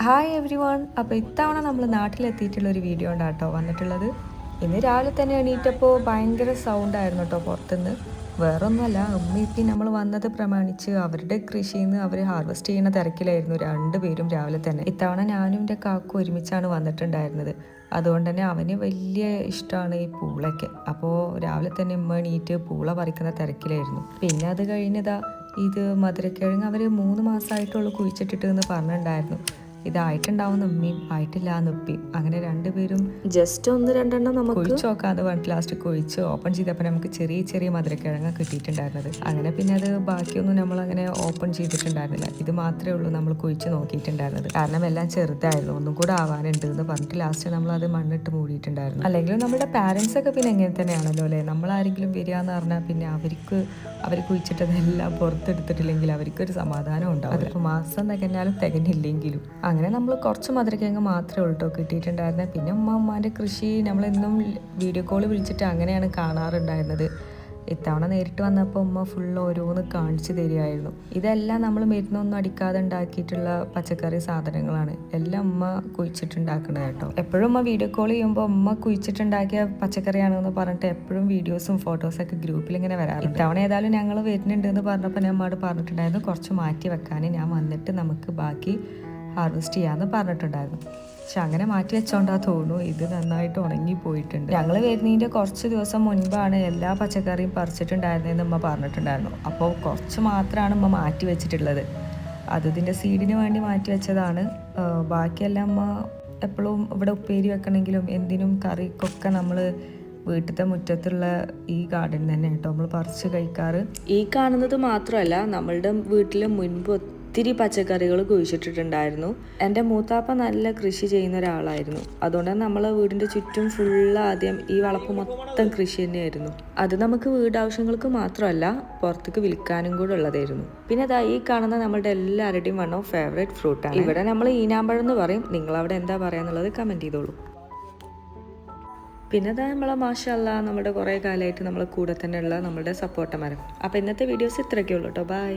Hi every one. അപ്പോൾ ഇത്തവണ നമ്മൾ നാട്ടിലെത്തിയിട്ടുള്ളൊരു വീഡിയോ ഉണ്ടാണ് കേട്ടോ വന്നിട്ടുള്ളത്. ഇന്ന് രാവിലെ തന്നെ എണീറ്റപ്പോൾ ഭയങ്കര സൗണ്ടായിരുന്നു കേട്ടോ പുറത്തുനിന്ന്. വേറൊന്നുമല്ല, ഉമ്മ നമ്മൾ വന്നത് പ്രമാണിച്ച് അവരുടെ കൃഷിയിൽ നിന്ന് അവർ ഹാർവെസ്റ്റ് ചെയ്യുന്ന തിരക്കിലായിരുന്നു രണ്ടുപേരും രാവിലെ തന്നെ. ഇത്തവണ ഞാനും എൻ്റെ കാക്കും ഒരുമിച്ചാണ് വന്നിട്ടുണ്ടായിരുന്നത്. അതുകൊണ്ട് തന്നെ അവന് വലിയ ഇഷ്ടമാണ് ഈ പൂളൊക്കെ. അപ്പോൾ രാവിലെ തന്നെ ഉമ്മ എണീറ്റ് പൂള പറിക്കുന്ന തിരക്കിലായിരുന്നു. പിന്നെ അത് കഴിഞ്ഞതാ ഇത് മധുരക്കിഴങ്ങ് അവർ 3 മാസമായിട്ടുള്ളൂ കുഴിച്ചിട്ടിട്ട് എന്ന് പറഞ്ഞിട്ടുണ്ടായിരുന്നു. ഇതായിട്ടുണ്ടാവുന്ന ഉമ്മയും ആയിട്ടില്ല എന്ന് ഉപ്പിയും അങ്ങനെ രണ്ടുപേരും ജസ്റ്റ് 1-2 നമുക്ക് കുഴിച്ച് നോക്കാന്ന് പറഞ്ഞിട്ട് ലാസ്റ്റ് കുഴിച്ച് ഓപ്പൺ ചെയ്തപ്പോൾ നമുക്ക് ചെറിയ ചെറിയ മധുരക്കിഴങ്ങ് കിട്ടിയിട്ടുണ്ടായിരുന്നത്. അങ്ങനെ പിന്നെ അത് ബാക്കിയൊന്നും നമ്മൾ അങ്ങനെ ഓപ്പൺ ചെയ്തിട്ടുണ്ടായിരുന്നില്ല. ഇത് മാത്രമേ ഉള്ളൂ നമ്മൾ കുഴിച്ച് നോക്കിയിട്ടുണ്ടായിരുന്നത്. കാരണം എല്ലാം ചെറുതായിരുന്നു, ഒന്നും കൂടെ ആവാനുണ്ട് എന്ന് പറഞ്ഞിട്ട് ലാസ്റ്റ് നമ്മൾ അത് മണ്ണിട്ട് മൂടിയിട്ടുണ്ടായിരുന്നു. അല്ലെങ്കിലും നമ്മുടെ പാരൻസ് ഒക്കെ പിന്നെ എങ്ങനെ തന്നെയാണല്ലോ അല്ലേ. നമ്മളാരെങ്കിലും വരിക എന്ന് പറഞ്ഞാൽ പിന്നെ അവർ കുഴിച്ചിട്ടതെല്ലാം പുറത്തെടുത്തിട്ടില്ലെങ്കിൽ അവർക്കൊരു സമാധാനം ഉണ്ടാവും. അതിപ്പോൾ മാസം തികഞ്ഞാലും തികഞ്ഞില്ലെങ്കിലും. അങ്ങനെ നമ്മൾ കുറച്ച് മധുരക്കിഴങ്ങ് മാത്രമേ ഉള്ളൂ കിട്ടിയിട്ടുണ്ടായിരുന്നത്. പിന്നെ ഉമ്മാൻ്റെ കൃഷി നമ്മളെന്നും വീഡിയോ കോൾ വിളിച്ചിട്ട് അങ്ങനെയാണ് കാണാറുണ്ടായിരുന്നത്. ഇത്തവണ നേരിട്ട് വന്നപ്പോൾ ഉമ്മ ഫുള്ള് ഓരോന്ന് കാണിച്ചു തരികയായിരുന്നു. ഇതെല്ലാം നമ്മൾ മരുന്നൊന്നും അടിക്കാതെ ഉണ്ടാക്കിയിട്ടുള്ള പച്ചക്കറി സാധനങ്ങളാണ്. എല്ലാം ഉമ്മ കുഴിച്ചിട്ടുണ്ടാക്കുന്നത് കേട്ടോ. എപ്പോഴും ഉമ്മ വീഡിയോ കോൾ ചെയ്യുമ്പോൾ ഉമ്മ കുഴിച്ചിട്ടുണ്ടാക്കിയ പച്ചക്കറിയാണെന്ന് പറഞ്ഞിട്ട് എപ്പോഴും വീഡിയോസും ഫോട്ടോസൊക്കെ ഗ്രൂപ്പിൽ ഇങ്ങനെ വരാറുണ്ട്. ഇത്തവണ ഏതായാലും ഞങ്ങൾ വരുന്നുണ്ട് എന്ന് പറഞ്ഞപ്പോൾ ഞാൻ അമ്മയോട് പറഞ്ഞിട്ടുണ്ടായിരുന്നു കുറച്ച് മാറ്റി വെക്കാൻ, ഞാൻ വന്നിട്ട് നമുക്ക് ബാക്കി ഹാർവെസ്റ്റ് ചെയ്യാമെന്ന് പറഞ്ഞിട്ടുണ്ടായിരുന്നു. പക്ഷെ അങ്ങനെ മാറ്റി വെച്ചോണ്ടാ തോന്നുന്നു ഇത് നന്നായിട്ട് ഉണങ്ങിപ്പോയിട്ടുണ്ട്. ഞങ്ങൾ വരുന്നതിൻ്റെ കുറച്ച് ദിവസം മുൻപാണ് എല്ലാ പച്ചക്കറിയും പറിച്ചിട്ടുണ്ടായിരുന്നതെന്ന് ഉമ്മ പറഞ്ഞിട്ടുണ്ടായിരുന്നു. അപ്പോൾ കുറച്ച് മാത്രമാണ് ഉമ്മ മാറ്റി വെച്ചിട്ടുള്ളത്. അത് ഇതിൻ്റെ സീഡിന് വേണ്ടി മാറ്റി വെച്ചതാണ്. ബാക്കിയെല്ലാം ഉമ്മ എപ്പോഴും ഇവിടെ ഉപ്പേരി വെക്കണമെങ്കിലും എന്തിനും കറിക്കൊക്കെ നമ്മൾ വീട്ടിലത്തെ മുറ്റത്തുള്ള ഈ ഗാർഡൻ തന്നെ കേട്ടോ നമ്മൾ പറിച്ച് കഴിക്കാറ്. ഈ കാണുന്നത് മാത്രമല്ല, നമ്മളുടെ വീട്ടിൽ മുൻപ് ഒത്തിരി പച്ചക്കറികൾ കുഴിച്ചിട്ടിട്ടുണ്ടായിരുന്നു. എൻ്റെ മൂത്താപ്പ നല്ല കൃഷി ചെയ്യുന്ന ഒരാളായിരുന്നു. അതുകൊണ്ട് നമ്മൾ വീടിൻ്റെ ചുറ്റും ഫുള്ള് ആദ്യം ഈ വളപ്പ് മൊത്തം കൃഷി തന്നെയായിരുന്നു. അത് നമുക്ക് വീടാവശ്യങ്ങൾക്ക് മാത്രമല്ല പുറത്തേക്ക് വിൽക്കാനും കൂടെ ഉള്ളതായിരുന്നു. പിന്നെ അതാ ഈ കാണുന്ന നമ്മളുടെ എല്ലാവരുടെയും വൺ ഓഫ് ഫേവറേറ്റ് ഫ്രൂട്ടാണ്. ഇവിടെ നമ്മൾ ഈനാമ്പഴം എന്ന് പറയും. നിങ്ങളവിടെ എന്താ പറയാന്നുള്ളത് കമൻറ്റ് ചെയ്തോളൂ. പിന്നെ അതാ നമ്മളെ മാഷാല്ലാ നമ്മുടെ കുറേ കാലമായിട്ട് നമ്മളെ കൂടെ തന്നെയുള്ള നമ്മുടെ സപ്പോർട്ട മരം. അപ്പോൾ ഇന്നത്തെ വീഡിയോസ് ഇത്രയൊക്കെ ഉള്ളൂ കേട്ടോ. ബൈ.